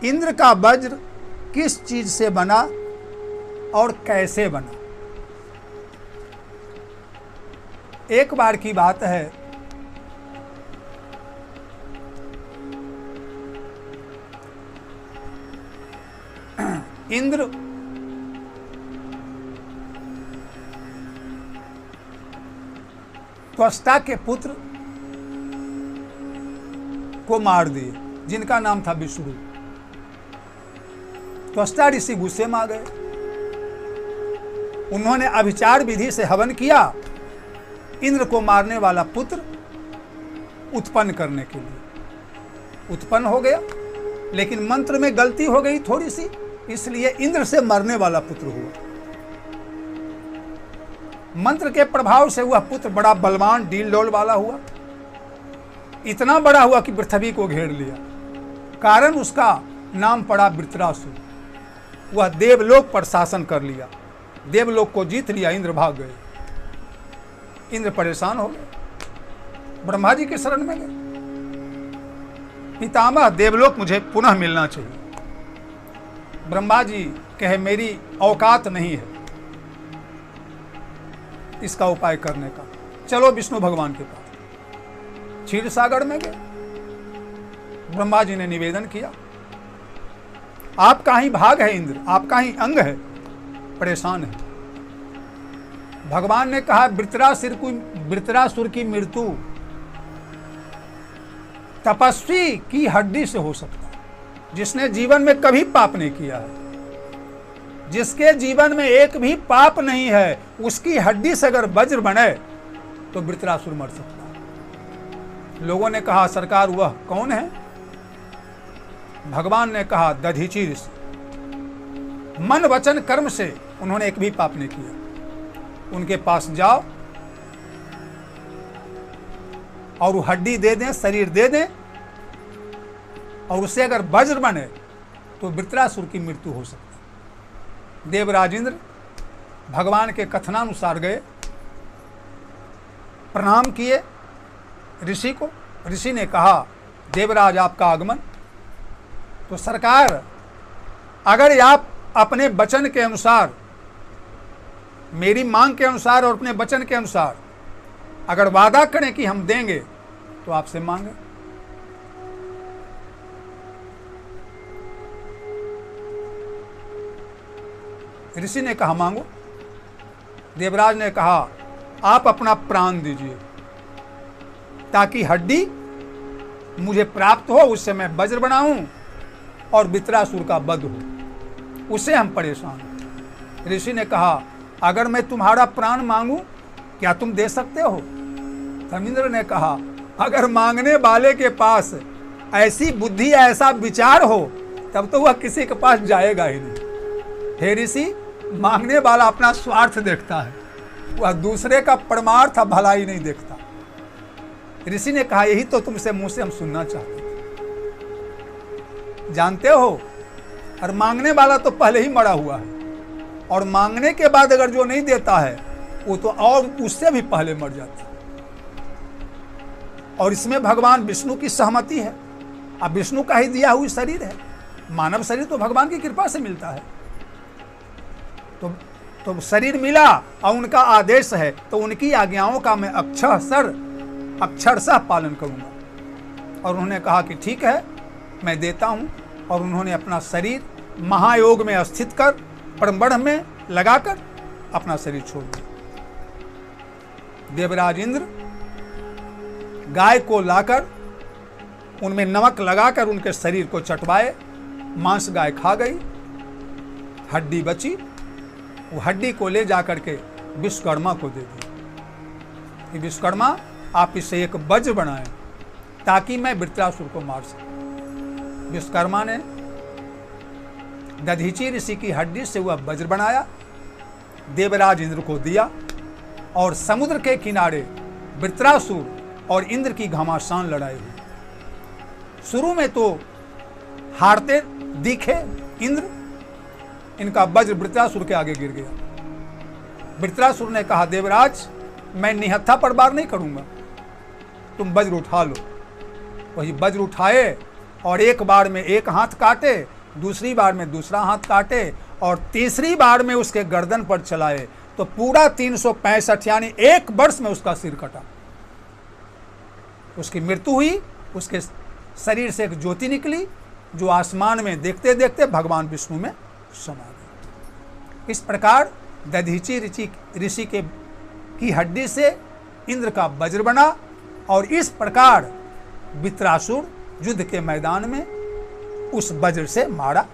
इंद्र का वज्र किस चीज से बना और कैसे बना? एक बार की बात है, इंद्र त्वष्टा के पुत्र को मार दिए, जिनका नाम था विष्णु। त्वष्टा ऋषि गुस्से में आ गए। उन्होंने अभिचार विधि से हवन किया इंद्र को मारने वाला पुत्र उत्पन्न करने के लिए। उत्पन्न हो गया, लेकिन मंत्र में गलती हो गई थोड़ी सी, इसलिए इंद्र से मरने वाला पुत्र हुआ। मंत्र के प्रभाव से वह पुत्र बड़ा बलवान डील डोल वाला हुआ। इतना बड़ा हुआ कि पृथ्वी को घेर लिया। कारण उसका नाम पड़ा वृत्रासुर। वह देवलोक पर शासन कर लिया, देवलोक को जीत लिया। इंद्र भाग गए। इंद्र परेशान हो गए, ब्रह्मा जी के शरण में गए। पितामह, देवलोक मुझे पुनः मिलना चाहिए। ब्रह्मा जी कहे मेरी औकात नहीं है इसका उपाय करने का, चलो विष्णु भगवान के पास। क्षीर सागर में गए। ब्रह्मा जी ने निवेदन किया, आपका ही भाग है इंद्र, आपका ही अंग है, परेशान है। भगवान ने कहा वृत्रासुर की मृत्यु तपस्वी की हड्डी से हो सकता है, जिसने जीवन में कभी पाप नहीं किया है। जिसके जीवन में एक भी पाप नहीं है, उसकी हड्डी से अगर वज्र बने तो वृत्रासुर मर सकता है। लोगों ने कहा सरकार वह कौन है? भगवान ने कहा दधीचि ऋषि। मन वचन कर्म से उन्होंने एक भी पाप नहीं किया। उनके पास जाओ और वो हड्डी दे दें, शरीर दे दें, और उससे अगर वज्र बने तो वृत्रासुर की मृत्यु हो सकती है। देवराज इंद्र भगवान के कथनानुसार गए, प्रणाम किए ऋषि को। ऋषि ने कहा देवराज आपका आगमन। तो सरकार, अगर आप अपने वचन के अनुसार, मेरी मांग के अनुसार और अपने वचन के अनुसार अगर वादा करें कि हम देंगे तो आपसे मांगे। ऋषि ने कहा मांगो। देवराज ने कहा आप अपना प्राण दीजिए ताकि हड्डी मुझे प्राप्त हो, उससे मैं वज्र बनाऊं और वृत्रासुर का वध हो। उससे हम परेशान हैं। ऋषि ने कहा अगर मैं तुम्हारा प्राण मांगूं क्या तुम दे सकते हो? धर्मेंद्र ने कहा अगर मांगने वाले के पास ऐसी बुद्धि, ऐसा विचार हो तब तो वह किसी के पास जाएगा ही नहीं। हे ऋषि, मांगने वाला अपना स्वार्थ देखता है, वह दूसरे का परमार्थ भलाई नहीं देखता। ऋषि ने कहा यही तो तुमसे मुंह से हम सुनना चाहते थे। जानते हो, और मांगने वाला तो पहले ही मरा हुआ है, और मांगने के बाद अगर जो नहीं देता है वो तो और उससे भी पहले मर जाता है। और इसमें भगवान विष्णु की सहमति है। अब विष्णु का ही दिया हुई शरीर है, मानव शरीर तो भगवान की कृपा से मिलता है। तो शरीर मिला और उनका आदेश है, तो उनकी आज्ञाओं का मैं अक्षरशः पालन करूंगा। और उन्होंने कहा कि ठीक है मैं देता हूं। और उन्होंने अपना शरीर महायोग में स्थित कर, परमब्रह्म में लगाकर अपना शरीर छोड़ दिया। देवराज इंद्र गाय को लाकर उनमें नमक लगाकर उनके शरीर को चटवाए। मांस गाय खा गई, हड्डी बची। वो हड्डी को ले जाकर के विश्वकर्मा को दे दी कि विश्वकर्मा आप इससे एक वज्र बनाएं ताकि मैं वृत्रासुर को मार सकूं। विश्वकर्मा ने दधीचि ऋषि की हड्डी से वह वज्र बनाया, देवराज इंद्र को दिया। और समुद्र के किनारे वृत्रासुर और इंद्र की घमासान लड़ाई हुई। शुरू में तो हारते दिखे इंद्र, इनका वज्र वृत्रासुर के आगे गिर गया। वृत्रासुर ने कहा देवराज मैं निहत्था पर वार नहीं करूंगा, तुम वज्र उठा लो। वही वज्र उठाए और एक बार में एक हाथ काटे, दूसरी बार में दूसरा हाथ काटे और तीसरी बार में उसके गर्दन पर चलाए, तो पूरा 365 यानी 1 वर्ष में उसका सिर कटा। उसकी मृत्यु हुई, उसके शरीर से एक ज्योति निकली जो आसमान में देखते देखते भगवान विष्णु में समा गई। इस प्रकार दधीची ऋषि की हड्डी से इंद्र का वज्र बना और इस प्रकार वित्रासुर युद्ध के मैदान में उस वज्र से मारा